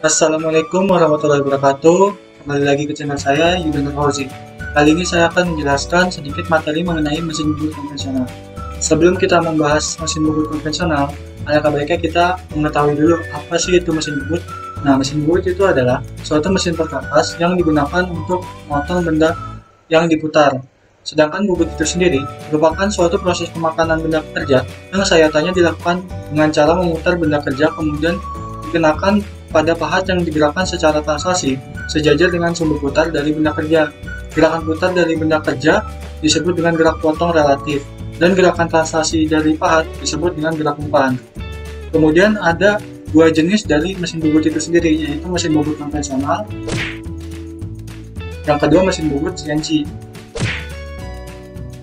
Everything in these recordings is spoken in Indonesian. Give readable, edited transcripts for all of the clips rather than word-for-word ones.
Assalamualaikum warahmatullahi wabarakatuh. Kembali lagi ke channel saya, Yudan Fauzi. Kali ini saya akan menjelaskan sedikit materi mengenai mesin bubut konvensional. Sebelum kita membahas mesin bubut konvensional, alangkah baiknya kita mengetahui dulu apa sih itu mesin bubut. Nah, mesin bubut itu adalah suatu mesin perkakas yang digunakan untuk memotong benda yang diputar. Sedangkan bubut itu sendiri merupakan suatu proses pemakanan benda kerja yang sayatanya dilakukan dengan cara memutar benda kerja kemudian dikenakan pada pahat yang digerakkan secara translasi sejajar dengan sumber putar dari benda kerja. Gerakan putar dari benda kerja disebut dengan gerak potong relatif, dan gerakan translasi dari pahat disebut dengan gerak umpan. Kemudian ada dua jenis dari mesin bubut itu sendiri, yaitu mesin bubut konvensional, yang kedua mesin bubut CNC.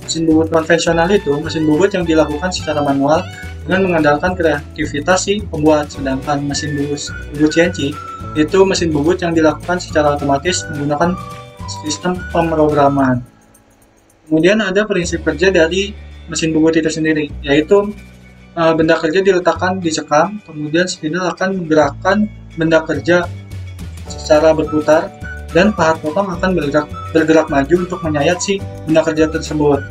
Mesin bubut konvensional itu mesin bubut yang dilakukan secara manual dengan mengandalkan kreativitas si pembuat, sedangkan mesin bubut CNC itu mesin bubut yang dilakukan secara otomatis menggunakan sistem pemrograman. Kemudian ada prinsip kerja dari mesin bubut itu sendiri, yaitu benda kerja diletakkan di cekam, kemudian spindle akan menggerakkan benda kerja secara berputar, dan pahat potong akan bergerak maju untuk menyayat si benda kerja tersebut.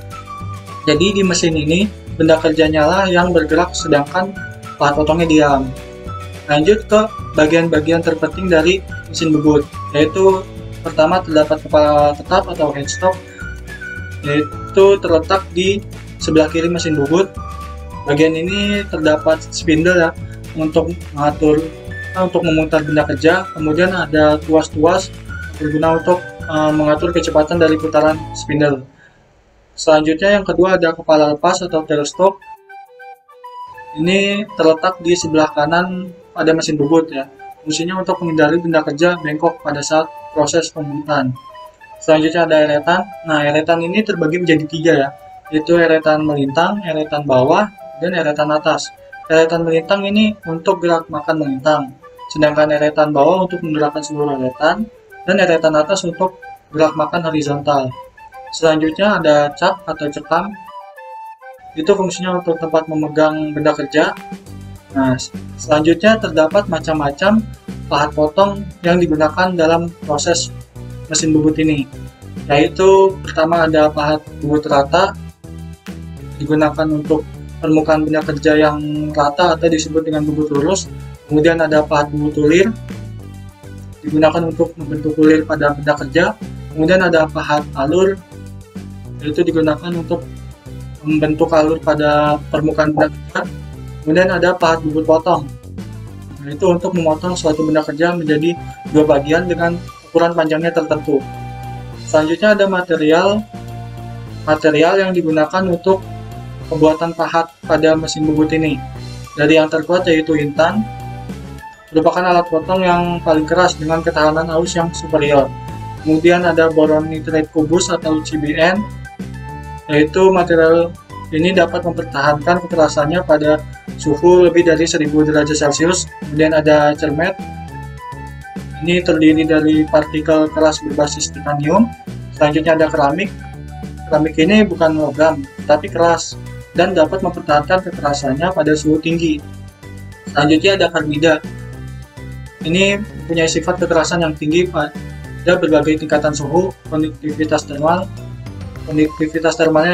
Jadi di mesin ini benda kerjanya lah yang bergerak sedangkan pahat potongnya diam. Lanjut ke bagian-bagian terpenting dari mesin bubut, yaitu pertama terdapat kepala tetap atau headstock, yaitu terletak di sebelah kiri mesin bubut. Bagian ini terdapat spindle ya untuk memutar benda kerja, kemudian ada tuas-tuas berguna untuk mengatur kecepatan dari putaran spindle. Selanjutnya yang kedua ada kepala lepas atau tailstock. Ini terletak di sebelah kanan pada mesin bubut ya. Fungsinya untuk menghindari benda kerja bengkok pada saat proses pembuatan. Selanjutnya ada eretan. Nah, eretan ini terbagi menjadi tiga ya, yaitu eretan melintang, eretan bawah, dan eretan atas. Eretan melintang ini untuk gerak makan melintang, sedangkan eretan bawah untuk menggerakkan seluruh eretan, dan eretan atas untuk gerak makan horizontal. Selanjutnya ada cak atau cekam. Itu fungsinya untuk tempat memegang benda kerja. Nah, selanjutnya terdapat macam-macam pahat potong yang digunakan dalam proses mesin bubut ini. Yaitu pertama ada pahat bubut rata, digunakan untuk permukaan benda kerja yang rata atau disebut dengan bubut lurus. Kemudian ada pahat bubut tulir, digunakan untuk membentuk kulir pada benda kerja. Kemudian ada pahat alur, yaitu digunakan untuk membentuk alur pada permukaan benda kerja. Kemudian ada pahat bubut potong, yaitu untuk memotong suatu benda kerja menjadi dua bagian dengan ukuran panjangnya tertentu. Selanjutnya ada material yang digunakan untuk pembuatan pahat pada mesin bubut ini. Dari yang terkuat yaitu intan, merupakan alat potong yang paling keras dengan ketahanan aus yang superior. Kemudian ada boron nitrate kubus atau CBN, yaitu material ini dapat mempertahankan kekerasannya pada suhu lebih dari 1000 derajat Celcius. Kemudian ada cermet, ini terdiri dari partikel keras berbasis titanium. Selanjutnya ada keramik. Keramik ini bukan logam, tapi keras dan dapat mempertahankan kekerasannya pada suhu tinggi. Selanjutnya ada karbida. Ini mempunyai sifat kekerasan yang tinggi pada berbagai tingkatan suhu, konduktivitas termalnya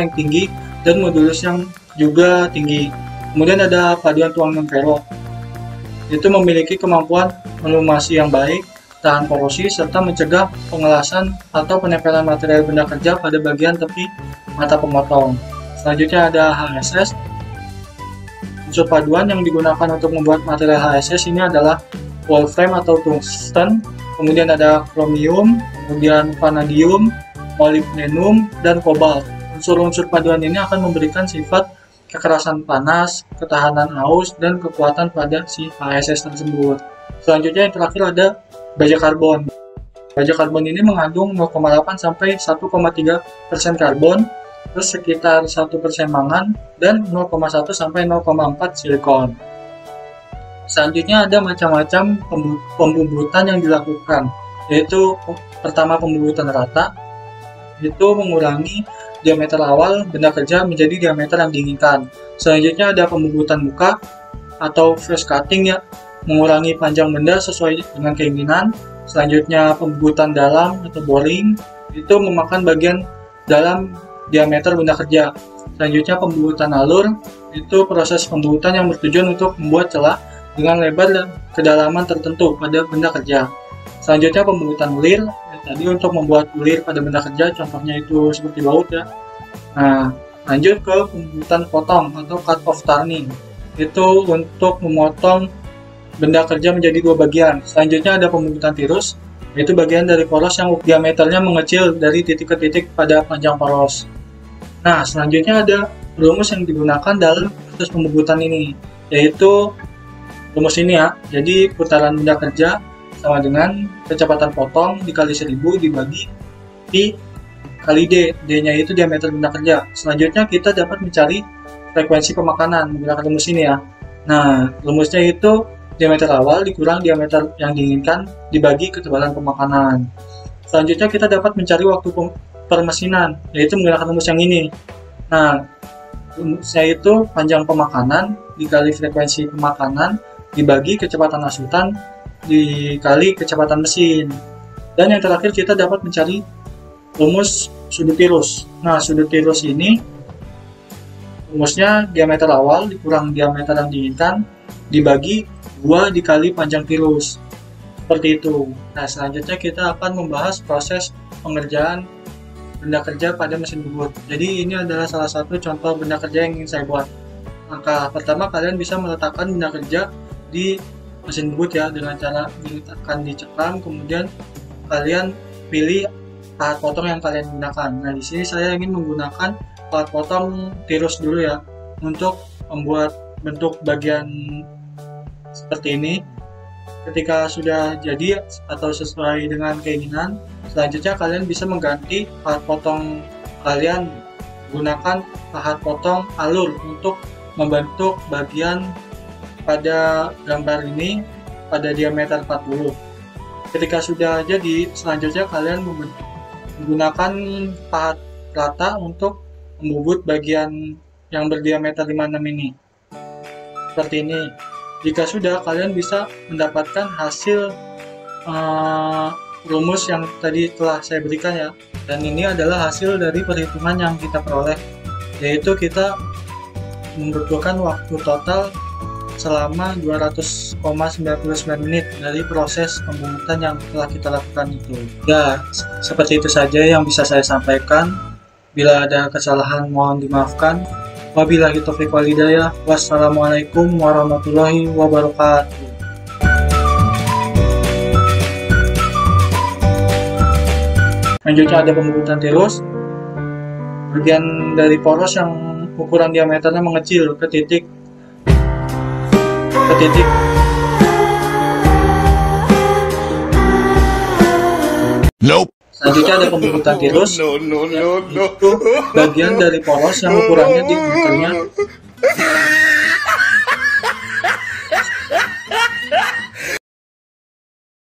yang tinggi, dan modulus yang juga tinggi. Kemudian ada paduan tuangan ferro, itu memiliki kemampuan melumasi yang baik, tahan korosi, serta mencegah pengelasan atau penempelan material benda kerja pada bagian tepi mata pemotong. Selanjutnya ada HSS. Unsur paduan yang digunakan untuk membuat material HSS ini adalah wolfram atau tungsten, kemudian ada kromium, kemudian vanadium, molybdenum, dan kobalt. Unsur-unsur paduan ini akan memberikan sifat kekerasan panas, ketahanan aus, dan kekuatan pada si HSS tersebut. Selanjutnya yang terakhir ada baja karbon. Baja karbon ini mengandung 0,8 sampai 1,3% karbon, terus sekitar 1% mangan, dan 0,1 sampai 0,4 silikon. Selanjutnya ada macam-macam pembubutan yang dilakukan, yaitu pertama pembubutan rata, itu mengurangi diameter awal benda kerja menjadi diameter yang diinginkan. Selanjutnya ada pembubutan muka atau face cutting ya, mengurangi panjang benda sesuai dengan keinginan. Selanjutnya pembubutan dalam atau boring, itu memakan bagian dalam diameter benda kerja. Selanjutnya pembubutan alur, itu proses pembubutan yang bertujuan untuk membuat celah dengan lebar dan kedalaman tertentu pada benda kerja. Selanjutnya pembubutan bulir, tadi untuk membuat bulir pada benda kerja, contohnya itu seperti baut ya. Nah, lanjut ke pembubutan potong atau cut off turning, itu untuk memotong benda kerja menjadi dua bagian. Selanjutnya ada pembubutan tirus, yaitu bagian dari poros yang diameternya mengecil dari titik ke titik pada panjang poros. Nah, selanjutnya ada rumus yang digunakan dalam proses pembubutan ini, yaitu rumus ini ya. Jadi putaran benda kerja sama dengan kecepatan potong dikali 1000 dibagi pi kali d. D-nya itu diameter benda kerja. Selanjutnya kita dapat mencari frekuensi pemakanan menggunakan rumus ini ya. Nah, rumusnya itu diameter awal dikurang diameter yang diinginkan dibagi ketebalan pemakanan. Selanjutnya kita dapat mencari waktu permesinan, yaitu menggunakan rumus yang ini. Nah, rumusnya itu panjang pemakanan dikali frekuensi pemakanan dibagi kecepatan asutan dikali kecepatan mesin. Dan yang terakhir kita dapat mencari rumus sudut tirus. Nah, sudut tirus ini rumusnya diameter awal dikurang diameter yang diinginkan dibagi 2 dikali panjang tirus. Seperti itu. Nah, selanjutnya kita akan membahas proses pengerjaan benda kerja pada mesin bubut. Jadi ini adalah salah satu contoh benda kerja yang ingin saya buat. Langkah pertama, kalian bisa meletakkan benda kerja di mesin bubut ya, dengan cara diletakkan dicekam, kemudian kalian pilih pahat potong yang kalian gunakan. Nah, di sini saya ingin menggunakan pahat potong tirus dulu ya, untuk membuat bentuk bagian seperti ini. Ketika sudah jadi atau sesuai dengan keinginan, selanjutnya kalian bisa mengganti pahat potong kalian gunakan pahat potong alur untuk membentuk bagian pada gambar ini pada diameter 40. Ketika sudah jadi, selanjutnya kalian menggunakan pahat rata untuk membubut bagian yang berdiameter 56 ini. Seperti ini. Jika sudah, kalian bisa mendapatkan hasil rumus yang tadi telah saya berikan ya. Dan ini adalah hasil dari perhitungan yang kita peroleh, yaitu kita membutuhkan waktu total selama 200,99 menit dari proses pembubutan yang telah kita lakukan itu. Ya, seperti itu saja yang bisa saya sampaikan. Bila ada kesalahan mohon dimaafkan. Wabillahi taufiq wal hidayah. Wassalamualaikum warahmatullahi wabarakatuh. Selanjutnya ada pembubutan tirus. Bagian dari poros yang ukuran diameternya mengecil ke titik. Nope. Selanjutnya ada pembubutan tirus. Itu bagian dari poros yang ukurannya diameternya